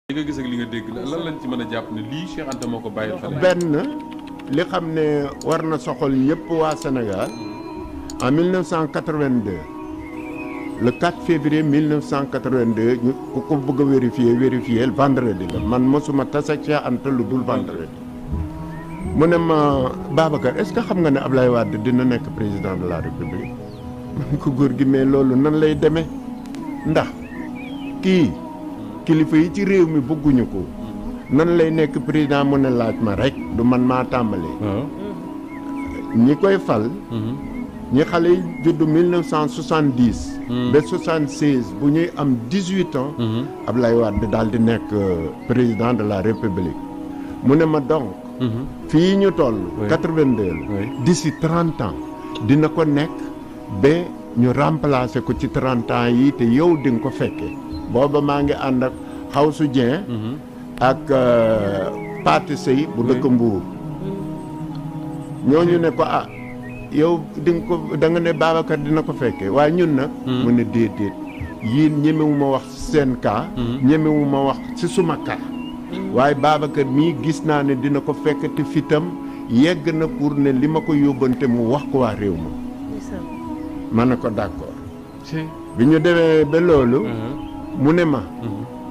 li nga gis ak li nga dégg lan lañ ci mën a jàpp ne lii Cheikh Anta moo ko bàyyil xale. benn li xam ne war na soxal ñëpp waa Sénégal en 1982 le 4 février 1982 ñu ku ko bëgg a vérifier vendredi la man mosuma tase ak Cheikh Anta lu dul vendredi. mu ne ma Babacar est-ce que xam nga ne Ablaye Wade dina nekk président de la République man ko góor gi mais loolu nan lay demee ndax kii. kilifa yi ci réew mi bëgguñu ko nan lay nekk président mu ne laaj ma rek du man maa tàmbalee. ñi koy fal. ñi xale yi juddu 1970. ba 76 bu ñuy am 18 ans. Ablaye Wade daal di nekk président de la République mu ne ma donc. fii ñu toll. 82 la. d'ici 30 ans dina ko nekk ba ñu remplacer ko ci 30 ans yi te yow di nga ko fekkee. booba maa ngi ànd ak Xawsu Dieng ak Pathé Sey bu dëkk Mbuur ñooñu ne ko ah yow di nga ko da nga ne Babacar dina ko fekkee waaye ñun nag mu ne déedéet yéen ñemewu ma wax seen cas ñemewu ma wax ci suma cas waaye Babacar mii gis naa ne dina ko fekk te fitam yegg na pour ne li ma ko yóbbante mu wax ko waa réew ma ne ko d'accord bi ñu demee ba loolu mu ne ma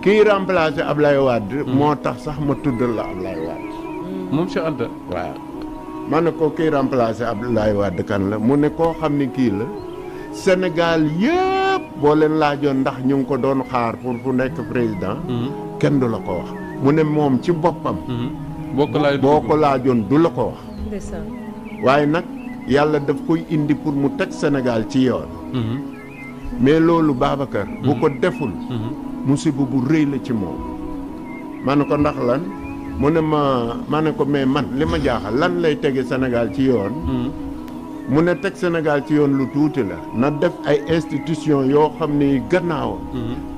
kii remplacer Ablaye Wade moo tax sax ma tuddal la Ablaye Wade moom Cheikh Anta waaw ma ne ko kii remplacer Ablaye Wade kan la mu ne koo xam ne kii la Sénégal yëpp boo leen laajoon ndax ñu ngi ko doon xaar pour fu nekk président kenn du la ko wax mu ne moom ci boppam boo ko laajoon du la ko wax waaye nag yàlla daf koy indi pour mu teg Sénégal ci yoon mais loolu Babacar bu ko deful musiba bu rëy la ci moom ma ne ko ndax lan mu ne ma ne ko mais man li ma jaaxal lan lay tege Sénégal ci yoon mu ne teg Sénégal ci yoon lu tuuti la na def ay institution yoo xam ne gannaaw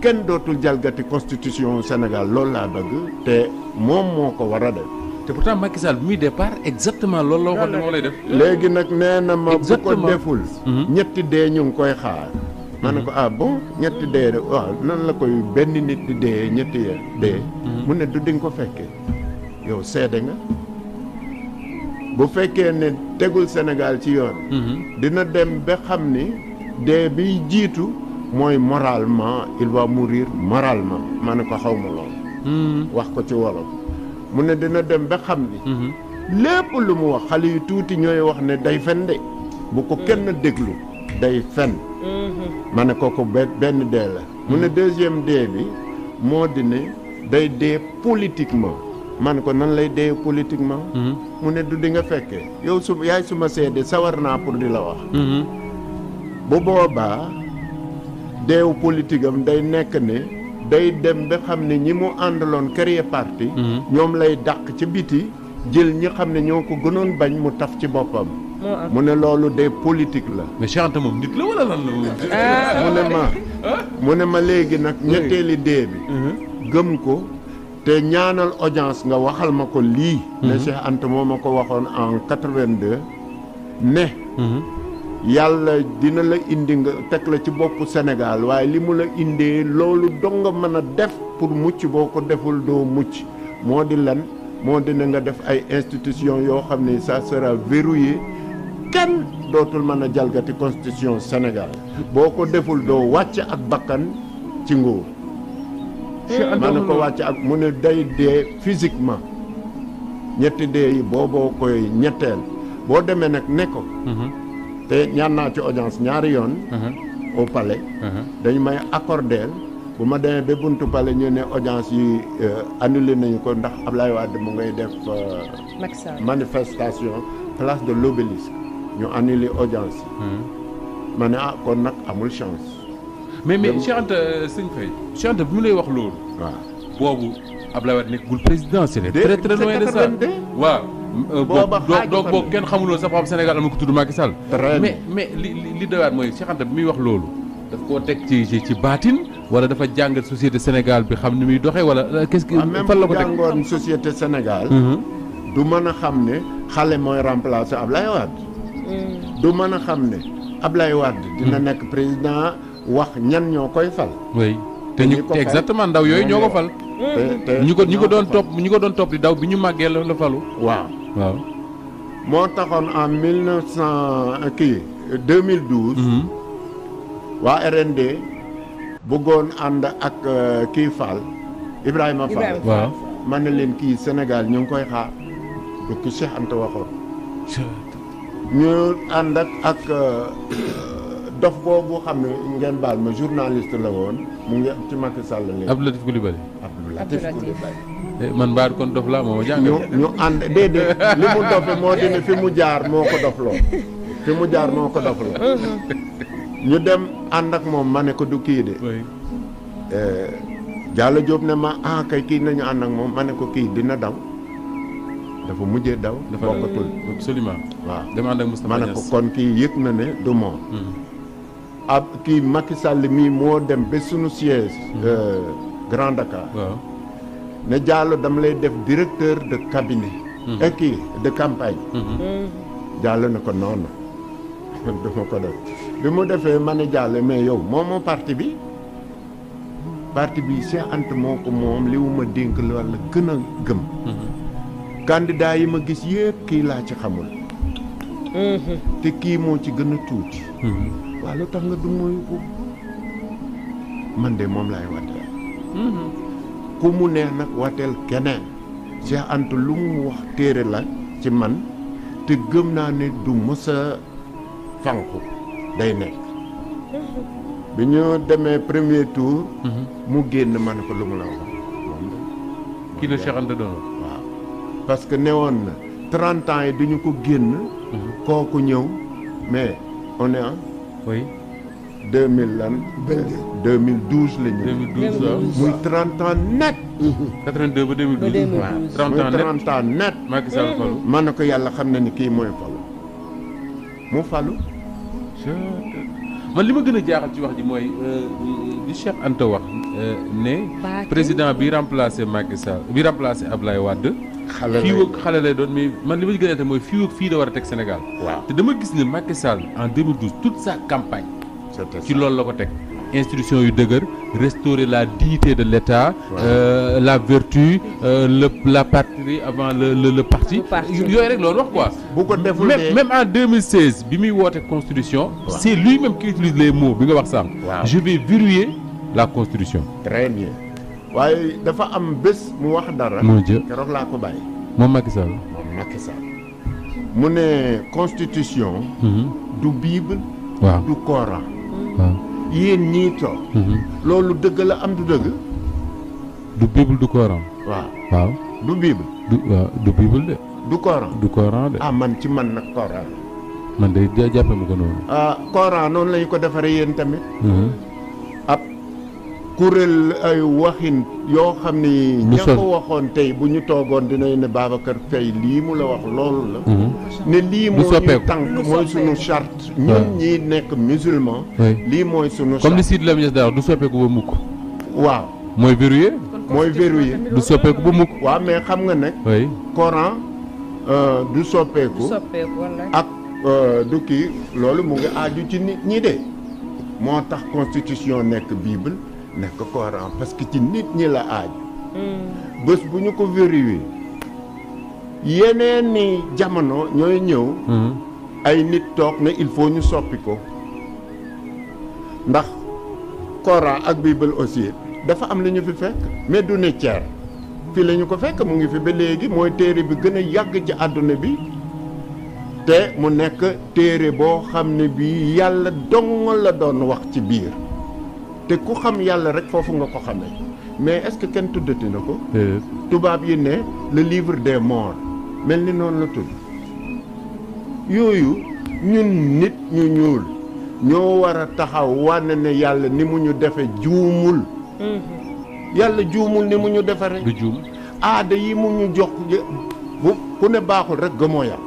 kenn dootul jalgati constitution Sénégal loolu laa bëgg te moom moo ko war a def te pourtant Macky Sall bi muy départ exactement loolu la waxoon ne moo lay def léegi nag nee na ma bu ko deful ñetti dee ñu ngi koy xaar ma ne ko ah bon ñetti dee de waaw nan la koy benn nit di dee ñetti dee mu ne du dinga ko fekkee yow seede nga bu fekkee ne tegul Sénégal ci yoon dina dem ba xam ni dee biy jiitu mooy moralement il va mourir moralement ma ne ko xaw ma lool wax ko ci wolof mu ne dina dem ba xam ni lépp lu mu wax xale yu tuuti ñooy wax ne day fen de bu ko kenn déglu day fen ma ne ko benn dee la mu ne deuxième dee bi moo di ne day dee politiquement ma ne ko nan lay dee politiquement mu ne du di nga fekkee yow su yaay suma seede sawar naa pour di la wax bu boobaa deewu politique am day nekk ne day dem ba xam ne ñi mu àndaloon créer parti ñoom lay dàq ci biti jël ñi xam ne ñoo ko gënoon bañ mu taf ci boppam mu ne loolu de politique la. mais Cheikh Anta moom nit la wala lan la mu ne ma léegi nag ñetteeli dee bi gëm ko te ñaanal audience nga waxal ma ko lii ne Cheikh Anta moo ma ko waxoon en 82 ne yàlla dina la indi nga teg la ci boppu Sénégal waaye li mu la indee loolu dong nga mën a def pour mucc boo ko deful doo mucc moo di lan moo dina nga def ay institution yoo xam ne ça sera verrouillé kenn dootul mën a jalgati constitution Sénégal boo ko deful doo wàcc ak bakkan ci nguur ma ne ko wàcc ak mu ne day dee physiquement ñetti dee yi booboo koy ñetteel boo demee nag ne ko te ñaan naa ci audience ñaari yoon au palais dañu may accordeel bu ma demee ba buntu palais ñu ne audience yi annulé nañu ko ndax Ablaye Wade mu ngay def manifestation place de l'Obélisque ñu annulé audience yi ma ne ah kon nag amul chance mais Cheikh Anta sëñ Faye Cheikh Anta bi mu lay wax loolu waaw boobu Ablaye Wade nekkul président c'est très très loin de ça waaw donc boobu kenn xamuloo sax xam Sénégal am na ko tudd Macky Sall mais li doyaat mooy Cheikh Anta bi muy wax loolu daf koo teg ci baatin wala dafa jàngat société Sénégal bi xam ni muy doxee wala qu'est-ce que fan la ko teg jàngoon société Sénégal du mën a xam ne xale mooy remplacer Ablaye Wade du mën a xam ne Ablaye Wade dina nekk président wax ñan ñoo koy fal oui te ñu exactement ndaw yooyu ñoo ko fal ñi ko doon topp di daw bi ñu màggee la falu. waaw. moo taxoon en 2012. waa RND bëggoon ànd ak kii Fall Ibrahima Fall. waaw man na leen kii Sénégal ñu ngi koy xaar du ki Cheikh Anta waxoon. ñu ànd ak dof boobu xam ne ngeen baal ma journaliste la woon mu ngi ci Macky Sall léegi. Abdou Latif Coulibaly. man mbaar kon dof laa moo jàngal. ñu ànd déedéet li mu dofe moo di ne fi mu jaar moo ko dofloo. ñu dem ànd ak moom ma ne ko du kii de. Diallo Diop ne ma kay kii nañu ànd ak moom ma ne ko kii dina daw. dafa mujjee daw. dafa bokkatul absolument. waaw dem ànd ak Moustapha ma ne ko kon kii yëg na ne du moom. ab kii Macky Sall mii moo dem ba sunu siège. Grand Dakar. waaw ne Diallo dama lay def directeur de cabinet. kii de campagne. Diallo ne ko noonu. dama ko def bi mu defee ma ne Diallo mais yow moomoo parti bi Cheikh Anta moo ko moom li mu ma dénk loolu gën a gëm. candidat yi ma gis yëpp kii laa ci xamul. te kii moo ci gën a tuuti. waaw lu tax nga du mooy ko man de moom laay wateel. ku mu neex nag wateel keneen. Cheikh Anta lu mu wax téere la ci man te gëm naa ne du mës a fànku day nekk. bi ñu demee premier tour. mu génn ma ne ko lu mu la wax. kii la Cheikh Anta doon. waaw parce que newoon na 30 ans yi duñu ko génn. kooku ñëw mais on est en. oui. 2000 lan. 2012 la ñu. 2012 waaw. muy 30 ans net. 82 ba 2012. waaw 30 ans net Macky Sall falu. man na ko yàlla xam na ni kii mooy falu. mu falu. man li ma gën a jaaxal ci wax ji mooy li Cheikh Anta wax ne. président bi remplacé Macky Sall bi remplacé Ablaye Wade. xale lay doon mais man li ma gën a mooy fii la war a teg Sénégal. waaw te dama gis ne Macky Sall en 2012 toute sa campagne. ci loolu la ko teg. institution yu dëgër restaurer la dignité de l'État. la vertu la patrie avant le parti. yooyu rek loolu wax quoi. bu ko deful même en 2016 bi muy woote constitution. c'est lui-même qui utilise les mots bi nga wax sànq. je vais verrouiller la constitution. très bien. waaye dafa am bés mu wax dara. moo jë keroog laa ko bàyyi. moom Macky Sall. mu ne constitution. du Bible. waaw du Coran. waaw yéen ñii toog. loolu dëgg la am du dëgg. du Bible du Coran. waaw du Bible. du Bible de. du Coran. du Coran de. man ci man nag Coran. man de jàppe ma ko noonu. Coran noonu lañu ko defaree yéen tamit. ab kuréel ay waxin yoo xam ni. ña ko waxoon tey bu ñu toogoon dinañ ne Babacar Faye lii mu la wax loolu la. ne lii moo ñu tànk mooy sunu charte. ñun ñi nekk musulman. lii mooy sunu charte comme li Sidy Lamine Niass daa wax du soppeeku ba mukk. waaw mooy verrouillé. du soppeeku ba mukk. waaw mais xam nga nag. Coran du soppeeku. ak du kii loolu mu ngi aaju ci nit ñi de. moo tax constitution nekk Bible nekk Coran parce que ci nit ñi la aaju. bés bu ñu ko verrouillé yeneen ni jamono ñooy ñëw. ay nit toog ne il faut ñu soppi ko ndax Coran ak Bible aussi dafa am lu ñu fi fekk mais du ne ceer fii la ñu ko fekk mu ngi fi ba léegi mooy téere bi gën a yàgg ci àdduna bi te mu nekk téere boo xam ne bii yàlla dong la doon wax ci biir te ku xam yàlla rek foofu nga ko xamee mais est-ce que kenn tuddati na ko. tubaab yi ne le livre des morts mel ni noonu la tudd yooyu ñun nit ñu ñuul ñoo war a taxaw wane ne yàlla ni mu ñu defe juumul. yàlla juumul ni mu ñu defaree. du juum aada yi mu ñu jox bu ku ne baaxul rek gëmoo yàlla.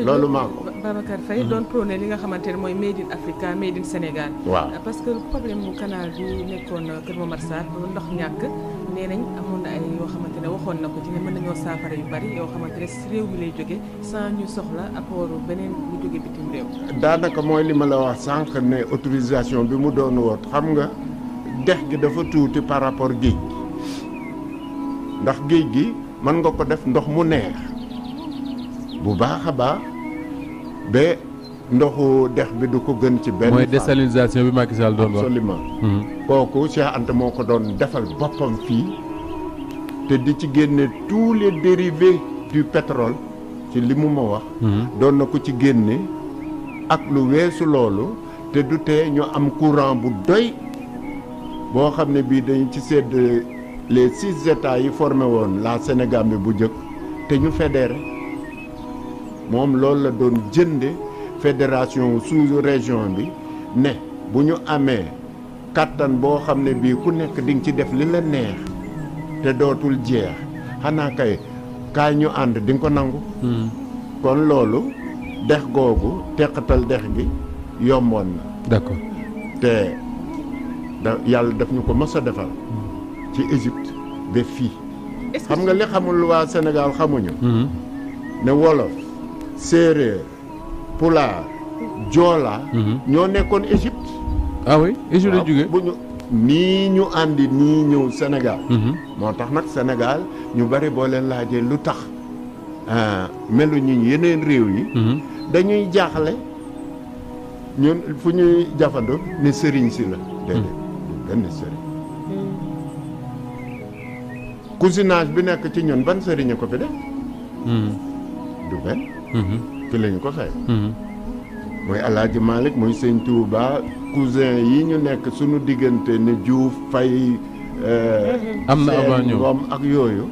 loolu maa ko. Babacar Faye doon prôné li nga xamante ne mooy made in Africa made in Sénégal. waaw parce que problème mu canal bi nekkoon Kër Momar Sarr ndox ñàkk nee nañ amoon na ay yoo xamante ne waxoon na ko ci ne mën nañoo saafara yu bari yoo xamante ne si réew mi lay jóge sans ñu soxla apport beneen bu jóge bitim réew. daanaka mooy li ma la wax sànq ne autorisation bi mu doon woot xam nga dex gi dafa tuuti par rapport géej ndax géej gi mën nga ko def ndox mu neex bu baax a baax ba ndoxu dex bi du ko gën ci benn. mooy désalinisation bi Macky Sall doon wax. absolument kooku Cheikh Anta moo ko doon defal boppam fii te di ci génne tous les dérivés du pétrole ci li mu ma wax. doon na ko ci génne ak lu weesu loolu te du tee ñu am courant bu doy boo xam ne bii dañu ci sedd les 6 états yi formé woon la Sénégal bi bu njëkk te ñu fédéré moom loolu la doon jënde fédération sous-région bi ne bu ñu amee kattan boo xam ne bii ku nekk di nga ci def li la neex te dootul jeex xanaa kay kaay ñu ànd di nga ko nangu. kon loolu dex googu teqatal dex gi yomboon na. d'accord te yàlla daf ñu ko mës a defal ci Égypte ba fii. xam nga li xamul waa Sénégal xamuñu. ne wolof séeréer pulaar joola. ñoo nekkoon Égypte. ah oui Égypte la jógee bu ñu nii ñu àndi nii ñëw Sénégal. moo tax nag Sénégal ñu bari boo leen laajee lu tax melu ñu yeneen réew yi. dañuy jaaxle ñun fu ñuy jafandoo ne sëriñ si la. déedéet benn sëriñ. cousinage bi nekk ci ñun ban sëriñ ko fi def. du benn. fi lañu ko fay. mooy El Hadj Malick muy Sëñ Touba cousin yi ñu nekk suñu diggante ne Diouf Faye. am na avant ñëw Ngom ak yooyu.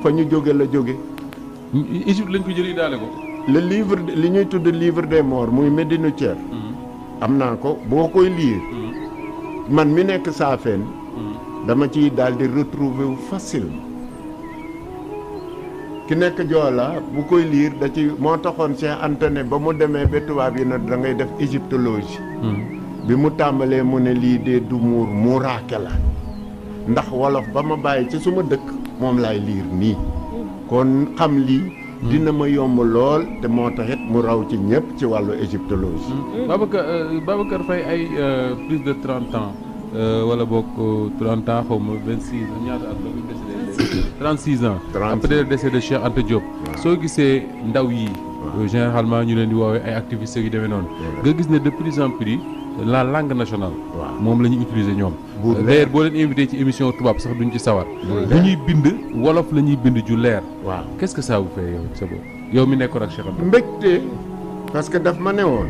fa ñu jóge la jóge. Égypte lañ ko jëlee daale ko. le livre li ñuy tudd livre des morts muy Médina Thier. am naa ko boo koy lire. man mi nekk Saafeen. dama ciy daal di retrouver wu facile. ki nekk Joola bu koy lire da ci moo taxoon Cheikh Anta ne ba mu demee ba tubaab yi nag da ngay def égyptologie. bi mu tàmbalee mu ne lii dee du muuraake la ndax wolof ba ma bàyyi ci suma dëkk moom laay lire nii. kon xam lii. dina ma yomb lool te moo taxit mu raw ci ñëpp ci wàllu égyptologie. Babacar Faye ay plus de 30 ans wala boog 30 ans xaw ma 26 ñaata at la bu décédé 36 ans. après le décès de Cheikh Anta Diop. soo gisee ndaw yi. généralement ñu leen di woowee ay activistes yu demee noonu. nga gis ne de plus en plus la langue nationale. moom la ñuy utiliser ñoom. d'ailleurs boo leen invité ci émission tubaab sax duñ ci sawar. bu ñuy bind wolof la ñuy bind ju leer. waaw qu'est-ce que ça vous fait yow sa bopp yow mi nekkoon ak Cheikh Anta. mbégte parce que daf ma ne woon.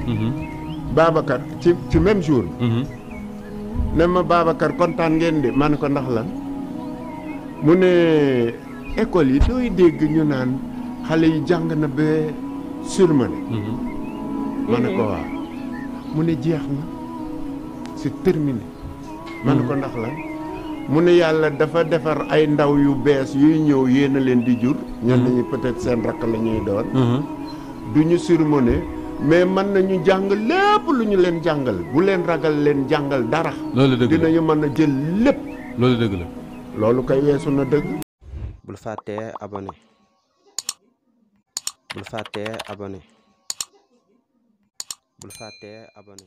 Babacar ci même jour. ne ma Babacar kontaan ngeen de ma ne ko ndax lan mu ne école yi dooy dégg ñu naan xale yi jàng na ba surmené. ma ne ko waaw mu ne jeex na c'est terminé. ma ne ko ndax lan mu ne yàlla dafa defar ay ndaw yu bees yuy ñëw yéen a leen di jur. ñenn ñi peut-être seen rakk la ñuy doon. du ñu surmené mais mën nañu jàng lépp lu ñu leen jàngal bu leen ragal leen jàngal dara. loolu dëgg la dinañu mën a jël lépp. loolu dëgg la. loolu kay weesu na dëgg. bul fàttee abonné bul fàttee abonné bul fàttee abonné